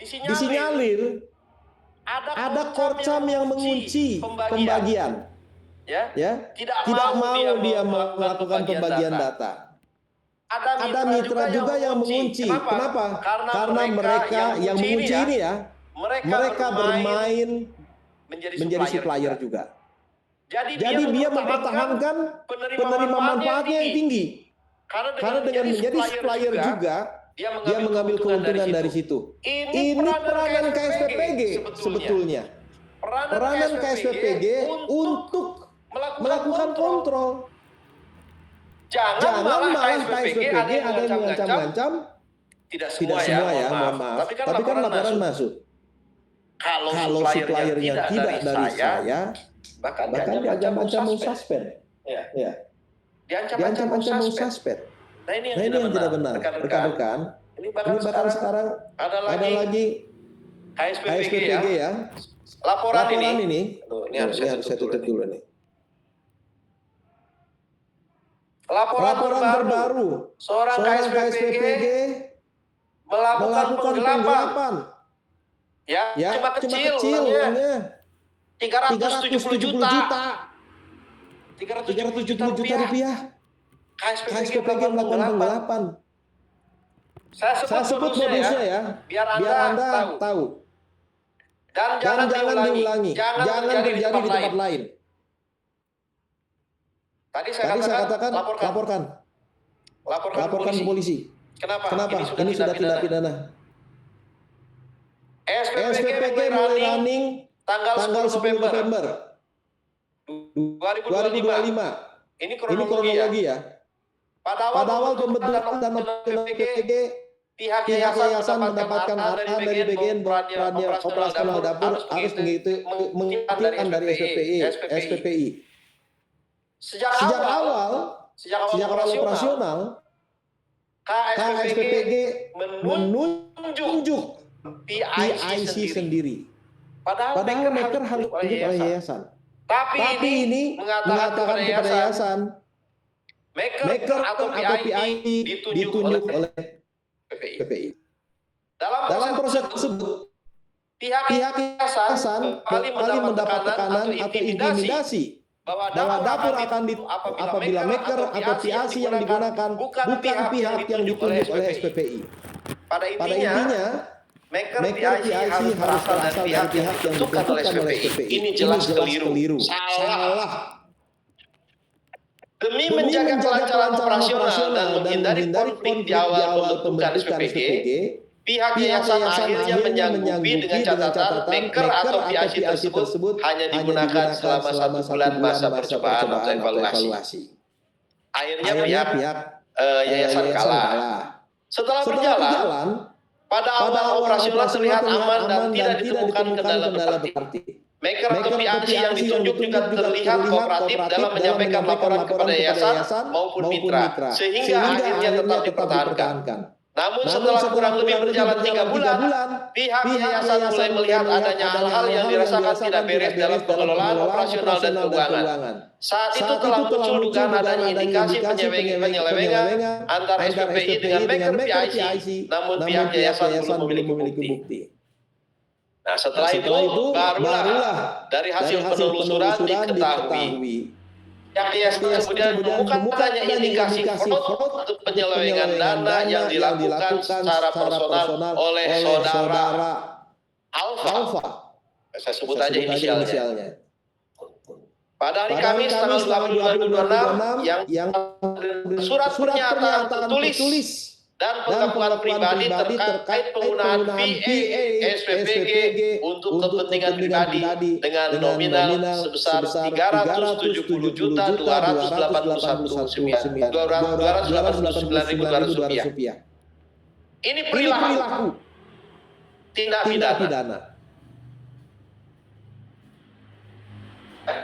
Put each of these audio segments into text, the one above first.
disinyalir ada korcam yang mengunci pembagian. Ya, tidak mau dia melakukan pembagian data. Ada mitra juga yang mengunci. Kenapa? Karena mereka yang mengunci ini ya, mereka bermain menjadi supplier juga. Jadi dia mempertahankan penerima manfaatnya yang tinggi. Karena dengan menjadi supplier juga, dia mengambil keuntungan dari situ. Ini peranan KSPPG sebetulnya. Peranan KSPPG untuk melakukan kontrol. Jangan malah KSPPG ada yang mengancam-ngancam. Tidak semua ya, mohon maaf. Tapi kan laporan masuk. Kalau suppliernya tidak dari saya, bahkan diancam-ancam mau suspend. Ya. Diancam-ancam mau suspend. Nah ini yang tidak benar, rekan-rekan. Ini bahkan sekarang ada lagi KSPPG ya. Laporan ini harus saya tutup dulu nih. Laporan terbaru, seorang KSPPG melakukan penggelapan. Ya, cuma kecil uangnya. 370 juta. 370 juta rupiah. KSPPG melakukan penggelapan. Saya sebut modusnya ya, biar Anda tahu. Dan jangan diulangi. Jangan terjadi di tempat lain. Tadi saya katakan laporkan ke polisi. Kenapa? Ini sudah tindak pidana. SPPG mulai running tanggal 10 November 2025. Ini kronologi ya. Pada awal pembentukan dan SPPG, pihak yayasan mendapatkan arahan dari BGN perannya operasional dapur harus mengikuti dari SPPI. Sejak awal operasional, KSPPG menunjuk PIC sendiri. Padahal maker harus ditunjuk oleh yayasan. Tapi ini mengatakan kepada yayasan, maker atau PIC ditunjuk oleh PPI. Dalam proses tersebut, pihak yayasan kembali mendapat tekanan atau intimidasi bahwa dapur akan apabila maker atau PIC yang digunakan bukan pihak yang ditunjuk oleh SPPI. Pada intinya, maker PIC harus berasal dari pihak yang ditentukan oleh SPPI. Ini jelas keliru. Salah. Demi menjaga kelancaran operasional dan menghindari konflik di awal pembentukan SPPG, pihak yayasan akhirnya menyanggupi dengan catatan maker atau PIC tersebut hanya digunakan selama 1 bulan masa percobaan atau evaluasi. Akhirnya pihak yayasan kalah. Setelah berjalan, pada awal operasional terlihat aman dan tidak ditemukan kendala berarti. Maker atau PIC yang ditunjuk juga terlihat kooperatif dalam menyampaikan laporan kepada yayasan maupun mitra, sehingga akhirnya tetap dipertahankan. Namun setelah kurang lebih berjalan 3 bulan, pihak yayasan mulai melihat adanya hal-hal yang dirasakan tidak beres dalam pengelolaan operasional dan keuangan. Saat itu telah muncul dugaan adanya indikasi penyelewengan antara SPPI dengan maker PIC, namun pihak yayasan belum memiliki bukti. Nah, setelah itu barulah dari hasil penelusuran diketahui yang yayasan kemudian menemukan adanya indikasi fraud untuk penyelewengan dana yang dilakukan secara personal oleh saudara Alfa. Saya sebut aja inisialnya. Pada hari Kamis tanggal 8 2026 yang surat pernyataan tertulis dan pengakuan pribadi terkait penggunaan PA SPPG untuk kepentingan pribadi dengan nominal sebesar 370.289.289.200 rupiah. Ini perilaku tindak pidana.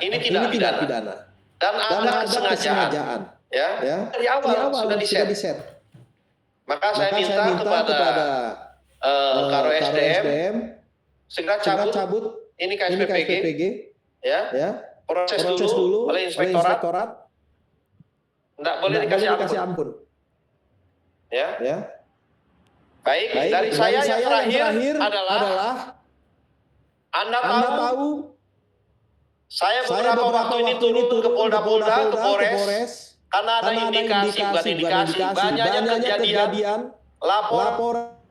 Ini tindak pidana. Dan ada kesengajaan. Ya. Dari awal sudah diset. Maka saya minta kepada Karo SDM segera cabut ini KSPPG ya. Proses dulu oleh inspektorat. Enggak boleh dikasih ampun. Ya. Baik, dari saya yang terakhir adalah Anda tahu saya beberapa waktu ini turun ke Polda-Polda, ke Polres, karena ada indikasi, bukan indikasi, banyaknya kejadian, lapor